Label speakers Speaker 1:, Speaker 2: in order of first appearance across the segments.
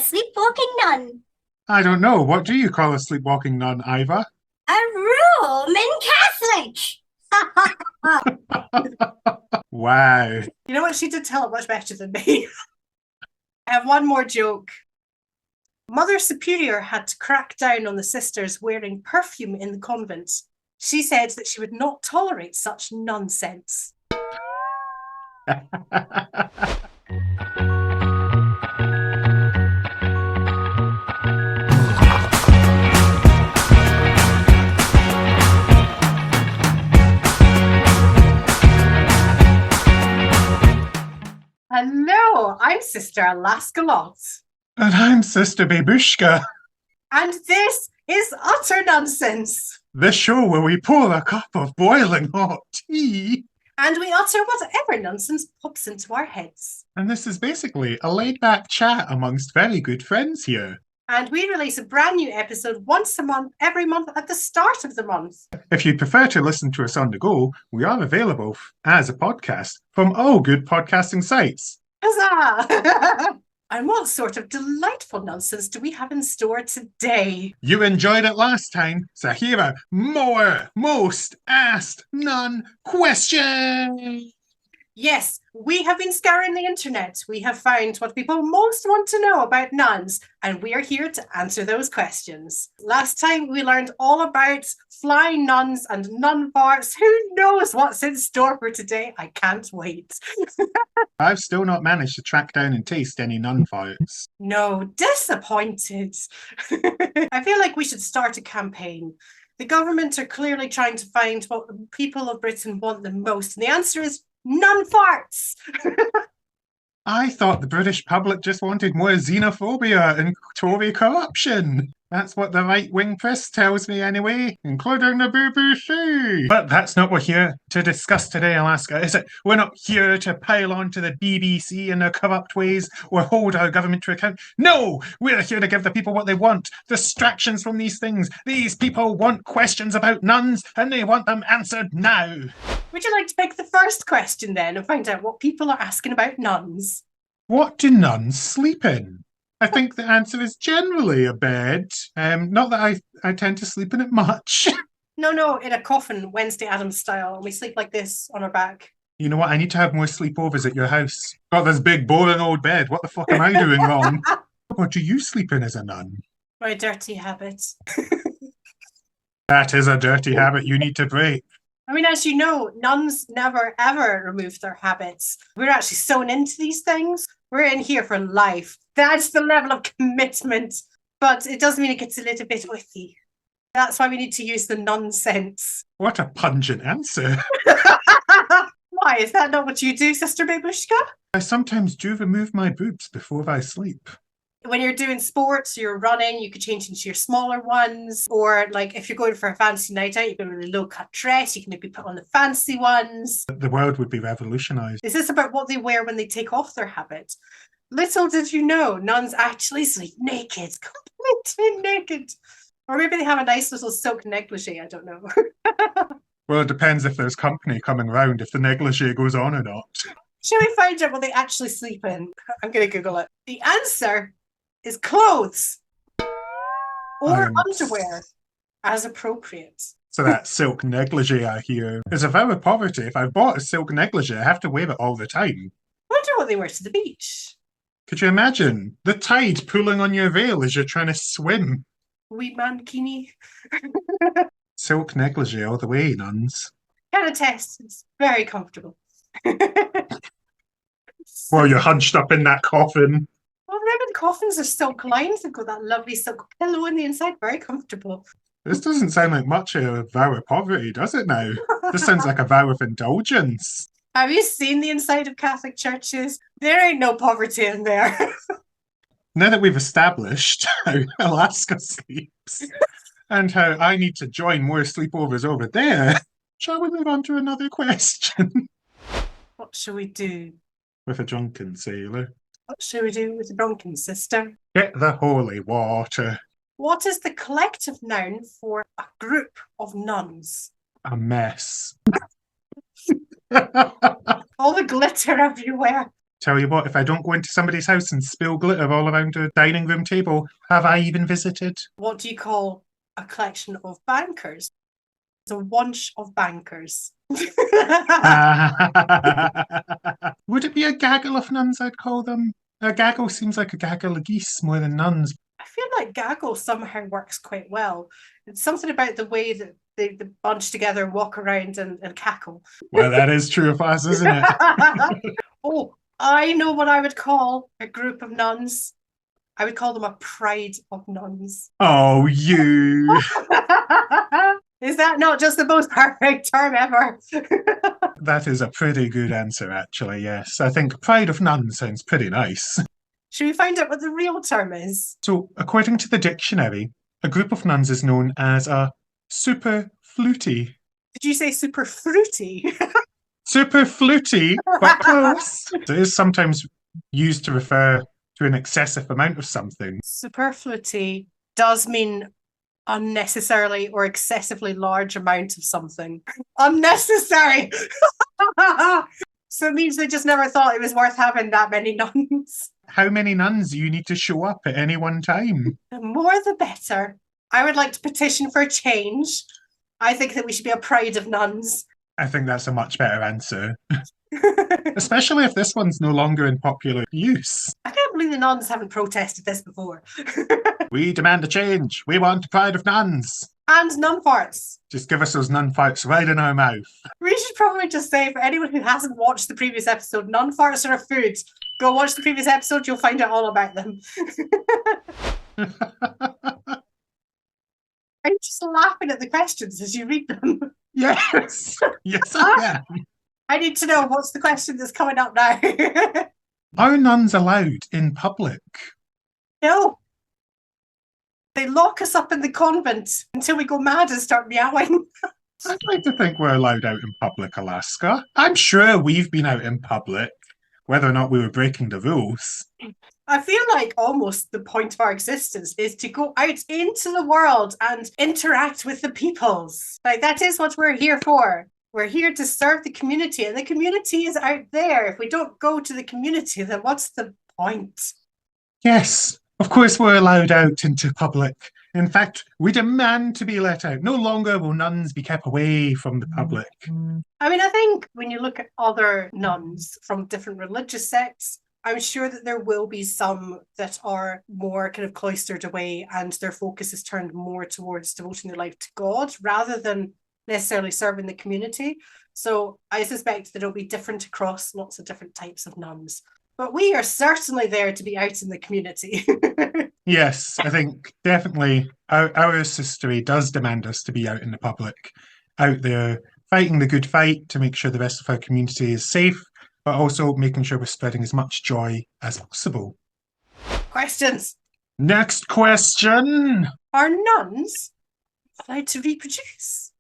Speaker 1: sleepwalking nun?
Speaker 2: I don't know. What do you call a sleepwalking nun, Iva?
Speaker 1: A Roman Catholic!
Speaker 2: Wow.
Speaker 3: You know what? She did tell it much better than me. I have one more joke. Mother Superior had to crack down on the sisters wearing perfume in the convent. She said that she would not tolerate such nonsense. Hello, I'm Sister Alaska Lot.
Speaker 2: And I'm Sister Babeushka.
Speaker 3: And this is Utter Nunsense.
Speaker 2: The show where we pour a cup of boiling hot tea.
Speaker 3: And we utter whatever nonsense pops into our heads.
Speaker 2: And this is basically a laid-back chat amongst very good friends here.
Speaker 3: And we release a brand new episode once a month, every month at the start of the month.
Speaker 2: If you prefer to listen to us on the go, we are available as a podcast from all good podcasting sites.
Speaker 3: Huzzah! And what sort of delightful nonsense do we have in store today?
Speaker 2: You enjoyed it last time, so here are more most asked none questions.
Speaker 3: Yes, we have been scouring the internet. We have found what people most want to know about nuns, and we are here to answer those questions. Last time we learned all about flying nuns and nun farts. Who knows what's in store for today? I can't wait.
Speaker 2: I've still not managed to track down and taste any nun farts.
Speaker 3: No, disappointed. I feel like we should start a campaign. The government are clearly trying to find what the people of Britain want the most, and the answer is nun farts.
Speaker 2: I thought the British public just wanted more xenophobia and Tory corruption. That's what the right-wing press tells me anyway, including the BBC. But that's not what we're here to discuss today, Alaska, is it? We're not here to pile on to the BBC and their corrupt ways or hold our government to account. No! We're here to give the people what they want. Distractions from these things. These people want questions about nuns, and they want them answered now.
Speaker 3: Would you like to pick the first question then and find out what people are asking about nuns?
Speaker 2: What do nuns sleep in? I think the answer is generally a bed. Not that I tend to sleep in it much.
Speaker 3: No, in a coffin, Wednesday Addams style. And we sleep like this on our back.
Speaker 2: You know what? I need to have more sleepovers at your house. Got this big, boring old bed. What the fuck am I doing wrong? What do you sleep in as a nun?
Speaker 3: My dirty habits.
Speaker 2: That is a dirty habit you need to break.
Speaker 3: I mean, as you know, nuns never ever remove their habits. We're actually sewn into these things. We're in here for life. That's the level of commitment. But it does mean it gets a little bit whiffy. That's why we need to use the nonsense.
Speaker 2: What a pungent answer.
Speaker 3: Why? Is that not what you do, Sister Babeushka?
Speaker 2: I sometimes do remove my boobs before I sleep.
Speaker 3: When you're doing sports, you're running, you could change into your smaller ones. Or like if you're going for a fancy night out, you can wear a low-cut dress, you can maybe put on the fancy ones.
Speaker 2: The world would be revolutionised.
Speaker 3: Is this about what they wear when they take off their habit? Little did you know, nuns actually sleep naked, completely naked. Or maybe they have a nice little silk negligee, I don't know.
Speaker 2: Well, it depends if there's company coming round, if the negligee goes on or not.
Speaker 3: Shall we find out what they actually sleep in? I'm going to Google it. The answer is clothes or underwear as appropriate.
Speaker 2: So that silk negligee I hear is a vow of poverty. If I've bought a silk negligee, I have to wear it all the time.
Speaker 3: Wonder what they wear to the beach.
Speaker 2: Could you imagine the tide pulling on your veil as you're trying to swim?
Speaker 3: Wee man bikini.
Speaker 2: Silk negligee all the way, nuns.
Speaker 3: Can attest, it's very comfortable.
Speaker 2: Well, you're hunched up in that coffin.
Speaker 3: Well, ribbon coffins are silk lined. They've got that lovely silk pillow on the inside. Very comfortable.
Speaker 2: This doesn't sound like much of a vow of poverty, does it now? This sounds like a vow of indulgence.
Speaker 3: Have you seen the inside of Catholic churches? There ain't no poverty in there.
Speaker 2: Now that we've established how Alaska sleeps and how I need to join more sleepovers over there, shall we move on to another question?
Speaker 3: What shall we do?
Speaker 2: With a drunken sailor.
Speaker 3: What shall we do with the drunken sister?
Speaker 2: Get the holy water.
Speaker 3: What is the collective noun for a group of nuns?
Speaker 2: A mess.
Speaker 3: All the glitter everywhere.
Speaker 2: Tell you what, if I don't go into somebody's house and spill glitter all around a dining room table, have I even visited?
Speaker 3: What do you call a collection of bankers? It's a bunch of bankers.
Speaker 2: Would it be a gaggle of nuns, I'd call them? A gaggle seems like a gaggle of geese more than nuns.
Speaker 3: I feel like gaggle somehow works quite well. It's something about the way that they bunch together, walk around and cackle.
Speaker 2: Well, that is true of us, isn't it?
Speaker 3: Oh, I know what I would call a group of nuns. I would call them a pride of nuns.
Speaker 2: Oh, you.
Speaker 3: Is that not just the most perfect term ever?
Speaker 2: That is a pretty good answer, actually, yes. I think pride of nuns sounds pretty nice.
Speaker 3: Should we find out what the real term is?
Speaker 2: So, according to the dictionary, a group of nuns is known as a super fluty.
Speaker 3: Did you say super fruity?
Speaker 2: Super fluty, but close. It is sometimes used to refer to an excessive amount of something.
Speaker 3: Superfluity does mean unnecessarily or excessively large amount of something. Unnecessary! So it means they just never thought it was worth having that many nuns.
Speaker 2: How many nuns do you need to show up at any one time?
Speaker 3: The more the better. I would like to petition for a change. I think that we should be a pride of nuns.
Speaker 2: I think that's a much better answer. Especially if this one's no longer in popular use.
Speaker 3: I can't believe the nuns haven't protested this before.
Speaker 2: We demand a change. We want a pride of nuns.
Speaker 3: And nun farts.
Speaker 2: Just give us those nun farts right in our mouth.
Speaker 3: We should probably just say, for anyone who hasn't watched the previous episode, nun farts are a food. Go watch the previous episode, you'll find out all about them. I'm just laughing at the questions as you read them.
Speaker 2: Yes. Yes, I am.
Speaker 3: I need to know what's the question that's coming up now.
Speaker 2: Are nuns allowed in public?
Speaker 3: No. They lock us up in the convent until we go mad and start meowing.
Speaker 2: I'd like to think we're allowed out in public, Alaska. I'm sure we've been out in public, whether or not we were breaking the rules.
Speaker 3: I feel like almost the point of our existence is to go out into the world and interact with the peoples. Like, that is what we're here for. We're here to serve the community, and the community is out there. If we don't go to the community, then what's the point?
Speaker 2: Yes, of course we're allowed out into public. In fact, we demand to be let out. No longer will nuns be kept away from the public.
Speaker 3: I mean, I think when you look at other nuns from different religious sects, I'm sure that there will be some that are more kind of cloistered away and their focus is turned more towards devoting their life to God rather than necessarily serving the community. So I suspect that it'll be different across lots of different types of nuns. But we are certainly there to be out in the community.
Speaker 2: Yes, I think definitely our history does demand us to be out in the public, out there fighting the good fight to make sure the rest of our community is safe, but also making sure we're spreading as much joy as possible.
Speaker 3: Questions?
Speaker 2: Next question.
Speaker 3: Are nuns allowed to reproduce?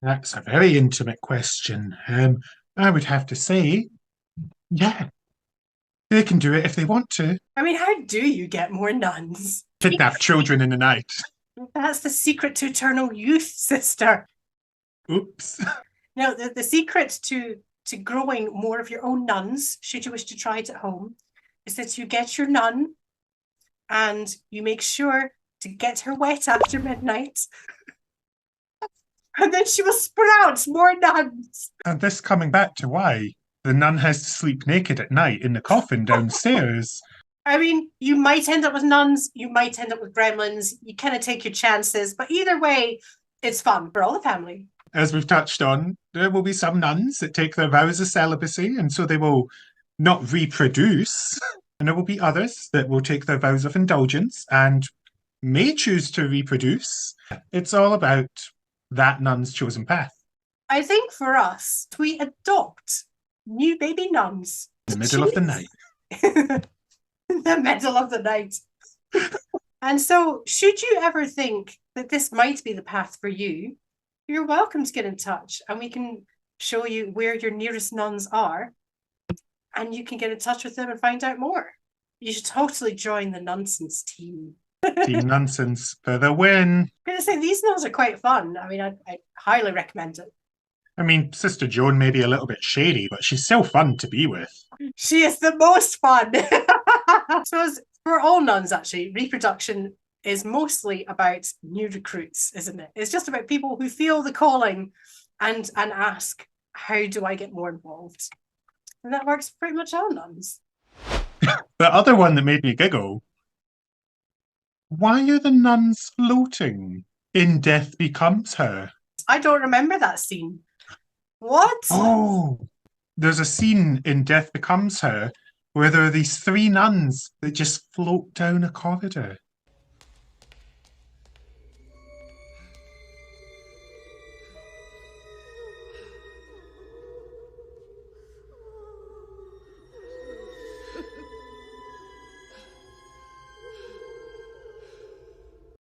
Speaker 2: That's a very intimate question. I would have to say, yeah, they can do it if they want to.
Speaker 3: I mean, how do you get more nuns?
Speaker 2: Kidnap children in the night.
Speaker 3: That's the secret to eternal youth, sister.
Speaker 2: Oops.
Speaker 3: Now, the secret to growing more of your own nuns, should you wish to try it at home, is that you get your nun and you make sure to get her wet after midnight. And then she will sprout more nuns.
Speaker 2: And this coming back to why the nun has to sleep naked at night in the coffin downstairs.
Speaker 3: I mean, you might end up with nuns, you might end up with gremlins, you kind of take your chances, but either way, it's fun for all the family.
Speaker 2: As we've touched on, there will be some nuns that take their vows of celibacy, and so they will not reproduce. And there will be others that will take their vows of indulgence and may choose to reproduce. It's all about that nun's chosen path.
Speaker 3: I think for us, we adopt new baby nuns.
Speaker 2: In the middle of the night.
Speaker 3: In the middle of the night. And so, should you ever think that this might be the path for you, you're welcome to get in touch and we can show you where your nearest nuns are and you can get in touch with them and find out more. You should totally join the Nunsense team.
Speaker 2: Team Nunsense for the win.
Speaker 3: I'm going to say these nuns are quite fun. I mean, I highly recommend it.
Speaker 2: I mean, Sister Joan may be a little bit shady, but she's still fun to be with.
Speaker 3: She is the most fun. I suppose for all nuns, actually, reproduction is mostly about new recruits, isn't it? It's just about people who feel the calling and ask, how do I get more involved? And that works for pretty much all nuns.
Speaker 2: The other one that made me giggle, why are the nuns floating in Death Becomes Her?
Speaker 3: I don't remember that scene. What?
Speaker 2: Oh, there's a scene in Death Becomes Her where there are these three nuns that just float down a corridor.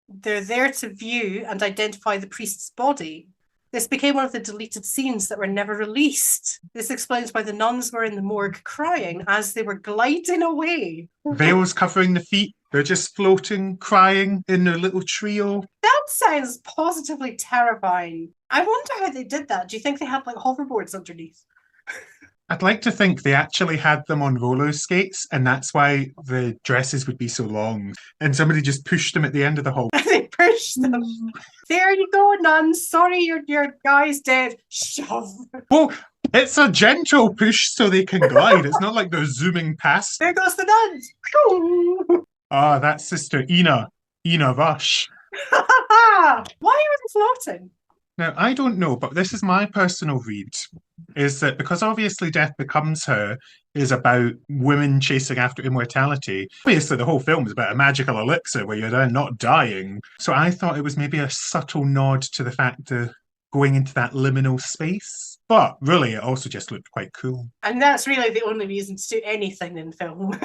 Speaker 3: They're there to view and identify the priest's body. This became one of the deleted scenes that were never released. This explains why the nuns were in the morgue crying as they were gliding away.
Speaker 2: Veils covering the feet, they're just floating, crying in their little trio.
Speaker 3: That sounds positively terrifying. I wonder how they did that. Do you think they had like hoverboards underneath?
Speaker 2: I'd like to think they actually had them on roller skates, and that's why the dresses would be so long. And somebody just pushed them at the end of the hall.
Speaker 3: They pushed them. There you go, nuns. Sorry, your guy's dead. Shove.
Speaker 2: Oh, it's a gentle push so they can glide. It's not like they're zooming past.
Speaker 3: There goes the nuns.
Speaker 2: Ah, that's Sister Ina Rush.
Speaker 3: Why are they floating?
Speaker 2: Now, I don't know, but this is my personal read, is that because obviously Death Becomes Her is about women chasing after immortality, obviously the whole film is about a magical elixir where you're then not dying. So I thought it was maybe a subtle nod to the fact of going into that liminal space. But really, it also just looked quite cool.
Speaker 3: And that's really the only reason to do anything in film.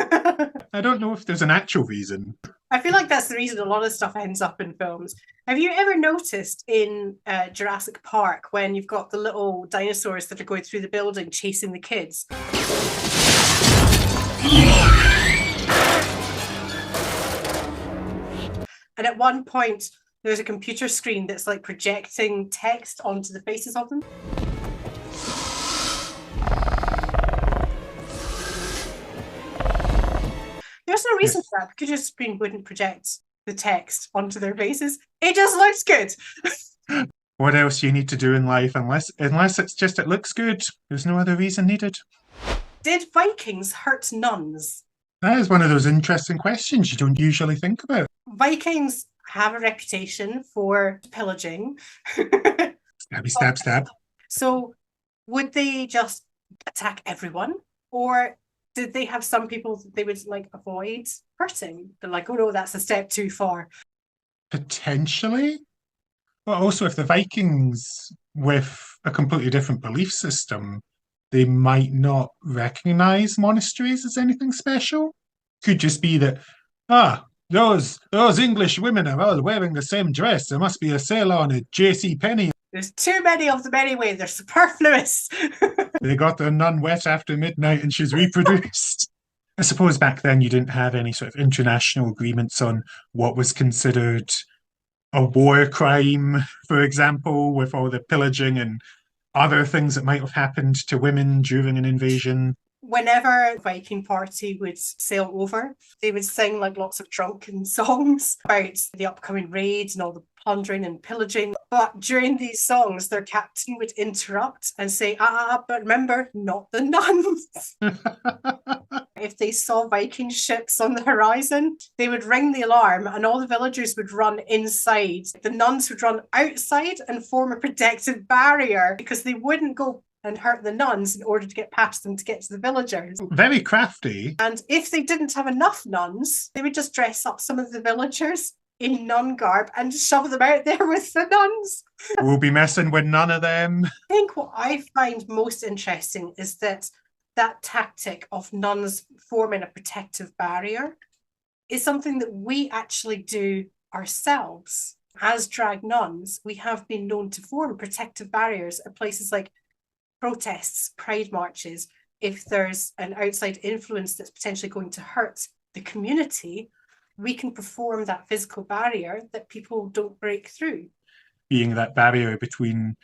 Speaker 2: I don't know if there's an actual reason.
Speaker 3: I feel like that's the reason a lot of stuff ends up in films. Have you ever noticed in Jurassic Park when you've got the little dinosaurs that are going through the building chasing the kids? And at one point, there's a computer screen that's like projecting text onto the faces of them. There's no reason for that. The computer screen wouldn't project the text onto their faces. It just looks good.
Speaker 2: What else do you need to do in life unless it's just it looks good? There's no other reason needed.
Speaker 3: Did Vikings hurt nuns?
Speaker 2: That is one of those interesting questions you don't usually think about.
Speaker 3: Vikings have a reputation for pillaging.
Speaker 2: Stabby, stab, stab.
Speaker 3: So would they just attack everyone? Or did they have some people that they would like avoid hurting? They're like, oh no, that's a step too far.
Speaker 2: Potentially. But also if the Vikings with a completely different belief system, they might not recognise monasteries as anything special. Could just be that, those English women are all wearing the same dress. There must be a sale on at J.C. Penney.
Speaker 3: There's too many of them anyway. They're superfluous.
Speaker 2: They got their nun wet after midnight and she's reproduced. I suppose back then you didn't have any sort of international agreements on what was considered a war crime, for example, with all the pillaging and other things that might have happened to women during an invasion.
Speaker 3: Whenever a Viking party would sail over, they would sing like lots of drunken songs about the upcoming raids and all the plundering and pillaging. But during these songs, their captain would interrupt and say, but remember, not the nuns. If they saw Viking ships on the horizon, they would ring the alarm and all the villagers would run inside. The nuns would run outside and form a protective barrier because they wouldn't go and hurt the nuns in order to get past them to get to the villagers.
Speaker 2: Very crafty.
Speaker 3: And if they didn't have enough nuns, they would just dress up some of the villagers in nun garb and shove them out there with the nuns.
Speaker 2: We'll be messing with none of them.
Speaker 3: I think what I find most interesting is that tactic of nuns forming a protective barrier is something that we actually do ourselves. As drag nuns, we have been known to form protective barriers at places like protests, pride marches. If there's an outside influence that's potentially going to hurt the community, we can perform that physical barrier that people don't break through.
Speaker 2: Being that barrier between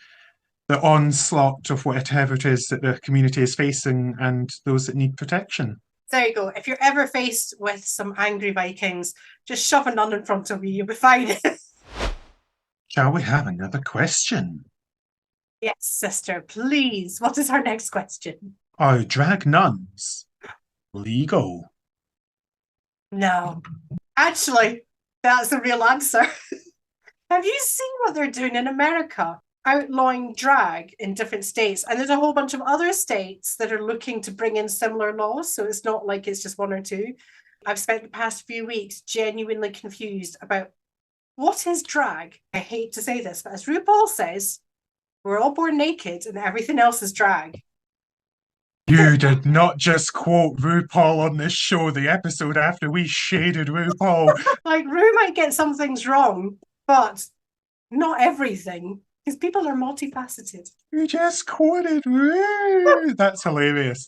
Speaker 2: the onslaught of whatever it is that the community is facing and those that need protection.
Speaker 3: There you go. If you're ever faced with some angry Vikings, just shove a nun in front of you, you'll be fine.
Speaker 2: Shall we have another question?
Speaker 3: Yes, sister, please. What is our next question?
Speaker 2: Are drag nuns legal?
Speaker 3: No. Actually, that's the real answer. Have you seen what they're doing in America? Outlawing drag in different states. And there's a whole bunch of other states that are looking to bring in similar laws. So it's not like it's just one or two. I've spent the past few weeks genuinely confused about what is drag. I hate to say this, but as RuPaul says, we're all born naked and everything else is drag.
Speaker 2: You did not just quote RuPaul on this show, the episode after we shaded RuPaul.
Speaker 3: Like, Ru might get some things wrong, but not everything, because people are multifaceted.
Speaker 2: You just quoted Ru. That's hilarious.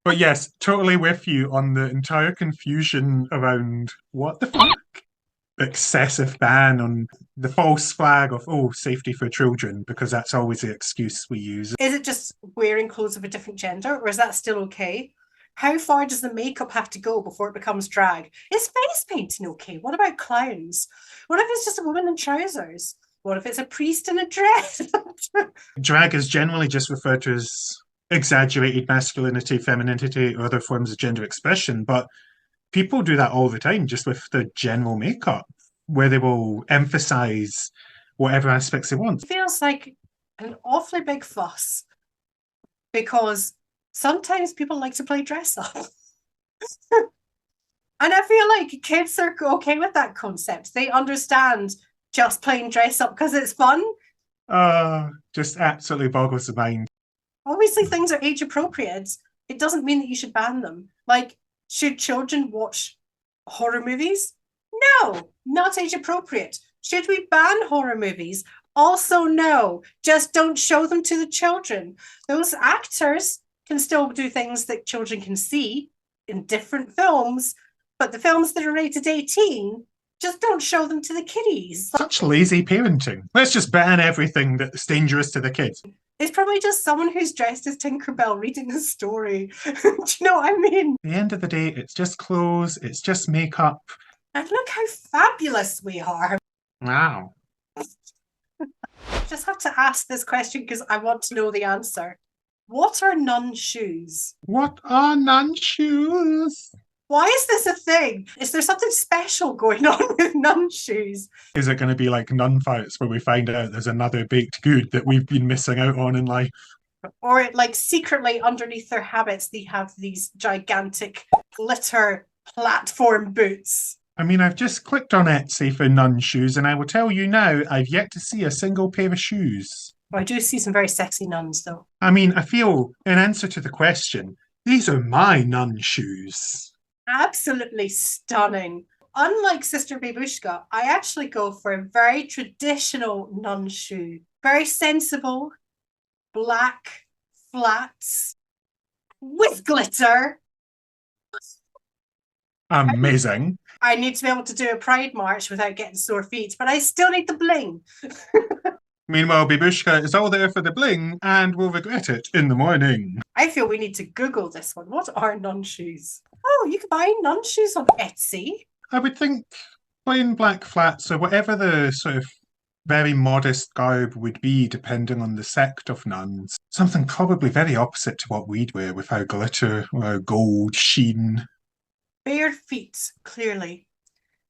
Speaker 2: But yes, totally with you on the entire confusion around what the fuck? Excessive ban on the false flag of, oh, safety for children, because that's always the excuse we use.
Speaker 3: Is it just wearing clothes of a different gender, or is that still okay? How far does the makeup have to go before it becomes drag? Is face painting okay? What about clowns? What if it's just a woman in trousers? What if it's a priest in a dress?
Speaker 2: Drag is generally just referred to as exaggerated masculinity, femininity, or other forms of gender expression, but people do that all the time just with the general makeup, where they will emphasize whatever aspects they want.
Speaker 3: It feels like an awfully big fuss because sometimes people like to play dress up. And I feel like kids are okay with that concept. They understand just playing dress up because it's fun.
Speaker 2: Just absolutely boggles the mind.
Speaker 3: Obviously, things are age appropriate. It doesn't mean that you should ban them. Like, should children watch horror movies? No, not age appropriate. Should we ban horror movies? Also, no. Just don't show them to the children. Those actors can still do things that children can see in different films, but the films that are rated 18, just don't show them to the kiddies.
Speaker 2: Such lazy parenting. Let's just ban everything that's dangerous to the kids.
Speaker 3: It's probably just someone who's dressed as Tinkerbell reading a story. Do you know what I mean?
Speaker 2: At the end of the day, it's just clothes, it's just makeup.
Speaker 3: And look how fabulous we are.
Speaker 2: Wow.
Speaker 3: Just have to ask this question because I want to know the answer. What are nun shoes?
Speaker 2: What are nun shoes?
Speaker 3: Why is this a thing? Is there something special going on with nun shoes?
Speaker 2: Is it going to be like nun fights where we find out there's another baked good that we've been missing out on in life?
Speaker 3: Or like secretly underneath their habits, they have these gigantic glitter platform boots.
Speaker 2: I mean, I've just clicked on Etsy for nun shoes, and I will tell you now, I've yet to see a single pair of shoes.
Speaker 3: Well, I do see some very sexy nuns, though.
Speaker 2: I mean, I feel, in answer to the question, these are my nun shoes.
Speaker 3: Absolutely stunning. Unlike Sister Babeushka, I actually go for a very traditional nun shoe. Very sensible, black, flats, with glitter.
Speaker 2: Amazing.
Speaker 3: I need to be able to do a pride march without getting sore feet, but I still need the bling.
Speaker 2: Meanwhile, Babeushka is all there for the bling and will regret it in the morning.
Speaker 3: I feel we need to Google this one. What are nun shoes? Oh, you can buy nun shoes on Etsy.
Speaker 2: I would think plain black flats or whatever the sort of very modest garb would be depending on the sect of nuns. Something probably very opposite to what we'd wear with our glitter or our gold sheen.
Speaker 3: Bare feet, clearly.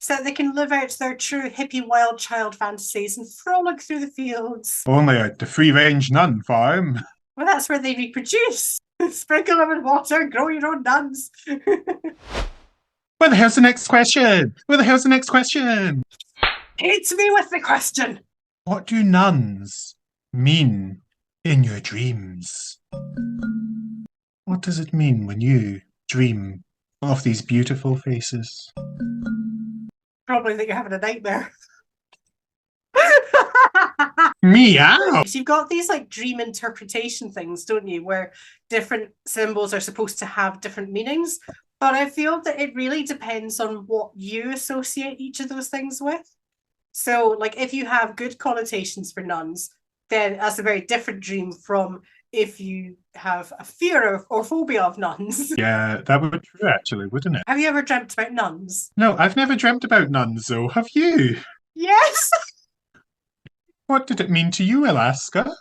Speaker 3: So that they can live out their true hippie wild child fantasies and frolic through the fields.
Speaker 2: Only at the free-range nun farm.
Speaker 3: Well, that's where they reproduce. Sprinkle them in water, grow your own nuns.
Speaker 2: Where the hell's the next question? Where the hell's the next question?
Speaker 3: Hit me with the question.
Speaker 2: What do nuns mean in your dreams? What does it mean when you dream of these beautiful faces?
Speaker 3: Probably that you're having a nightmare.
Speaker 2: Meow!
Speaker 3: So you've got these like dream interpretation things, don't you, where different symbols are supposed to have different meanings. But I feel that it really depends on what you associate each of those things with. So like if you have good connotations for nuns, then that's a very different dream from if you have a fear or phobia of nuns.
Speaker 2: Yeah, that would be true, actually, wouldn't it?
Speaker 3: Have you ever dreamt about nuns?
Speaker 2: No, I've never dreamt about nuns, though. Have you?
Speaker 3: Yes!
Speaker 2: What did it mean to you, Alaska?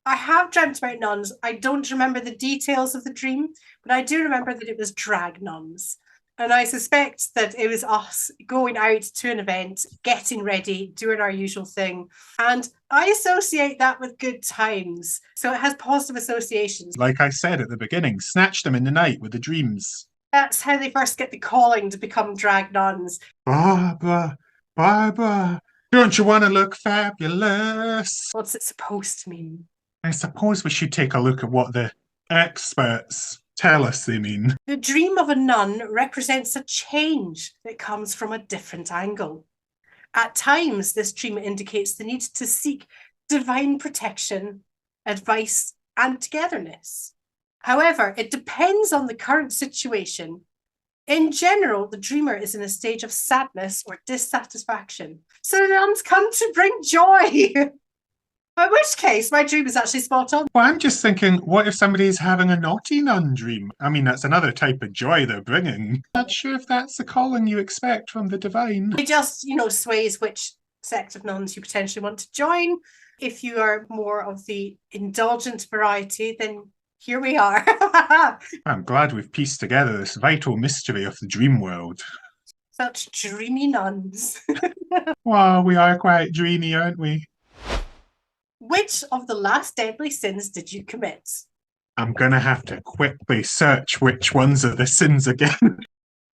Speaker 3: I have dreamt about nuns. I don't remember the details of the dream, but I do remember that it was drag nuns. And I suspect that it was us going out to an event, getting ready, doing our usual thing. And I associate that with good times. So it has positive associations.
Speaker 2: Like I said at the beginning, snatch them in the night with the dreams.
Speaker 3: That's how they first get the calling to become drag nuns.
Speaker 2: Barbara, Barbara, don't you want to look fabulous?
Speaker 3: What's it supposed to mean?
Speaker 2: I suppose we should take a look at what the experts tell us they mean.
Speaker 3: The dream of a nun represents a change that comes from a different angle. At times, this dream indicates the need to seek divine protection, advice, and togetherness. However, it depends on the current situation. In general, the dreamer is in a stage of sadness or dissatisfaction. So the nuns come to bring joy. In which case, my dream is actually spot on.
Speaker 2: Well, I'm just thinking, what if somebody's having a naughty nun dream? I mean, that's another type of joy they're bringing. Not sure if that's the calling you expect from the divine.
Speaker 3: It just, sways which sect of nuns you potentially want to join. If you are more of the indulgent variety, then here we are.
Speaker 2: I'm glad we've pieced together this vital mystery of the dream world.
Speaker 3: Such dreamy nuns.
Speaker 2: Well, we are quite dreamy, aren't we?
Speaker 3: Which of the last deadly sins did you commit?
Speaker 2: I'm gonna have to quickly search which ones are the sins again.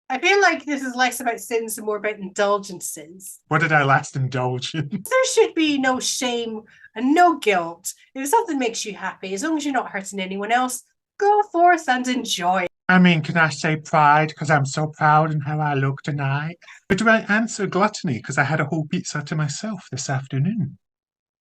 Speaker 3: I feel like this is less about sins and more about indulgent sins.
Speaker 2: What did I last indulge in?
Speaker 3: There should be no shame and no guilt. If something makes you happy, as long as you're not hurting anyone else, go forth and enjoy.
Speaker 2: I mean, can I say pride because I'm so proud in how I look tonight? Or do I answer gluttony because I had a whole pizza to myself this afternoon?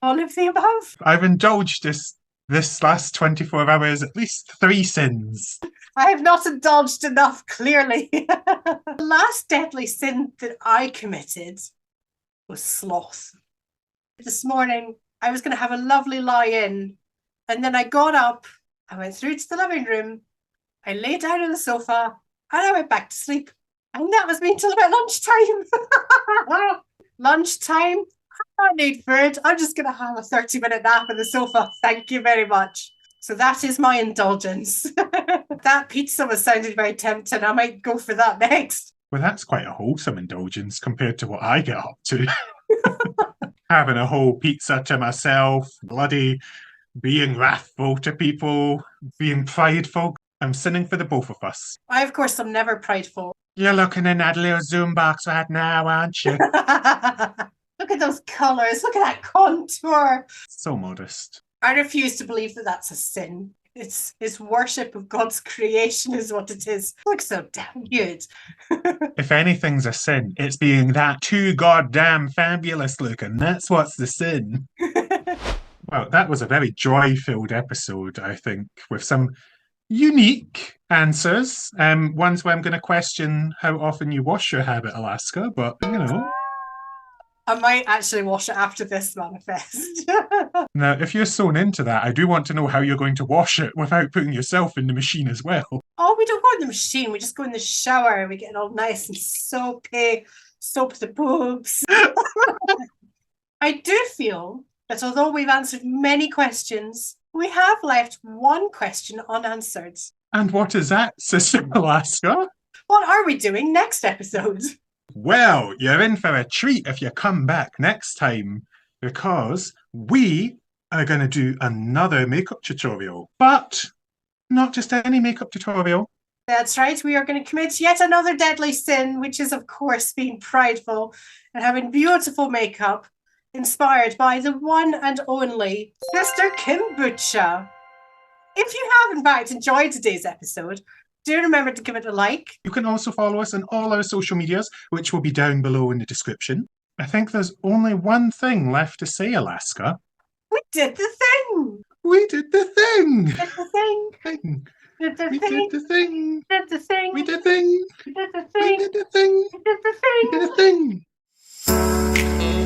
Speaker 3: All of the above.
Speaker 2: I've indulged this last 24 hours at least 3 sins.
Speaker 3: I have not indulged enough, clearly. The last deadly sin that I committed was sloth. This morning, I was going to have a lovely lie-in, and then I got up, I went through to the living room, I lay down on the sofa, and I went back to sleep. And that was me until about lunchtime. Lunchtime? I need food. I'm just going to have a 30-minute nap on the sofa. Thank you very much. So that is my indulgence. That pizza was sounding very tempting. I might go for that next.
Speaker 2: Well, that's quite a wholesome indulgence compared to what I get up to. Having a whole pizza to myself, bloody being wrathful to people, being prideful. I'm sinning for the both of us.
Speaker 3: I, of course, am never prideful.
Speaker 2: You're looking in that little Zoom box right now, aren't you?
Speaker 3: Look at those colours. Look at that contour.
Speaker 2: So modest.
Speaker 3: I refuse to believe that that's a sin. It's worship of God's creation is what it is. It looks so damn good.
Speaker 2: If anything's a sin, it's being that too goddamn fabulous looking. That's what's the sin. Well, that was a very joy-filled episode, I think, with some unique answers. Ones where I'm going to question how often you wash your habit, Alaska, but,
Speaker 3: I might actually wash it after this manifest.
Speaker 2: Now, if you're sewn into that, I do want to know how you're going to wash it without putting yourself in the machine as well.
Speaker 3: Oh, we don't go in the machine. We just go in the shower and we get it all nice and soapy. Soap the boobs. I do feel that although we've answered many questions, we have left one question unanswered.
Speaker 2: And what is that, Sister Alaska?
Speaker 3: What are we doing next episode?
Speaker 2: Well, you're in for a treat if you come back next time, because we are going to do another makeup tutorial. But not just any makeup tutorial.
Speaker 3: That's right, we are going to commit yet another deadly sin, which is, of course, being prideful and having beautiful makeup inspired by the one and only Sister Kombucha. If you have, in fact, enjoyed today's episode, do remember to give it a like.
Speaker 2: You can also follow us on all our social medias, which will be down below in the description. I think there's only one thing left to say, Alaska.
Speaker 3: We did the thing!
Speaker 2: We did the thing!
Speaker 3: Did the thing! Did the
Speaker 2: We
Speaker 3: thing!
Speaker 2: did the thing!
Speaker 3: Did the thing!
Speaker 2: We did the thing!
Speaker 3: We did the
Speaker 2: We
Speaker 3: thing!
Speaker 2: did the thing!
Speaker 3: We did the thing!
Speaker 2: We did the thing!